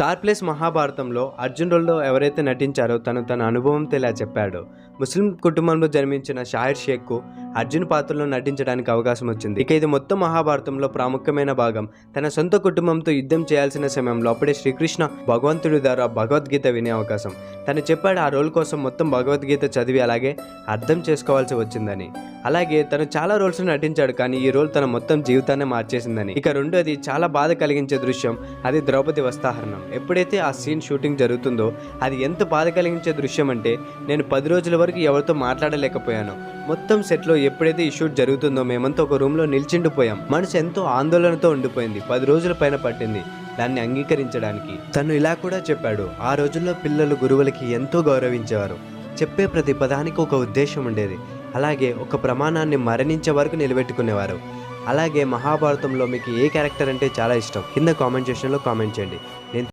Star plus మహాభారతంలో అర్జున్ రోల్లో ఎవరైతే నటించారో తన అనుభవంతో ఇలా చెప్పాడు. ముస్లిం కుటుంబంలో జన్మించిన షాహిర్ షేఖ్కు అర్జున్ పాత్రలో నటించడానికి అవకాశం వచ్చింది. ఇక ఇది మొత్తం మహాభారతంలో ప్రాముఖ్యమైన భాగం. తన సొంత కుటుంబంతో యుద్ధం చేయాల్సిన సమయంలో అప్పుడే శ్రీకృష్ణ భగవంతుడి ద్వారా భగవద్గీత వినే అవకాశం. తను చెప్పాడు ఆ రోల్ కోసం మొత్తం భగవద్గీత చదివి అలాగే అర్థం చేసుకోవాల్సి వచ్చిందని. అలాగే తను చాలా రోల్స్ నటించాడు, కానీ ఈ రోల్ తన మొత్తం జీవితాన్ని మార్చేసిందని. ఇక రెండోది చాలా బాధ కలిగించే దృశ్యం, అది ద్రౌపది వస్త్రాహరణం. ఎప్పుడైతే ఆ సీన్ షూటింగ్ జరుగుతుందో అది ఎంత బాధ కలిగించే దృశ్యం అంటే నేను 10 రోజుల వరకు ఎవరితో మాట్లాడలేకపోయాను. మొత్తం సెట్లో ఎప్పుడైతే ఈ షూట్ జరుగుతుందో మేమంతా ఒక రూమ్లో నిల్చిండిపోయాం. మనసు ఎంతో ఆందోళనతో ఉండిపోయింది. 10 రోజుల పైన పట్టింది దాన్ని అంగీకరించడానికి. తను ఇలా కూడా చెప్పాడు, ఆ రోజుల్లో పిల్లలు గురువులకి ఎంతో గౌరవించేవారు. చెప్పే ప్రతి పదానికి ఒక ఉద్దేశం ఉండేది. అలాగే ఒక ప్రమాణాన్ని మరణించే వరకు నిలబెట్టుకునేవారు. అలాగే మహాభారతంలో మీకు ఏ క్యారెక్టర్ అంటే చాలా ఇష్టం కింద కామెంట్ సెక్షన్లో కామెంట్ చేయండి. నేను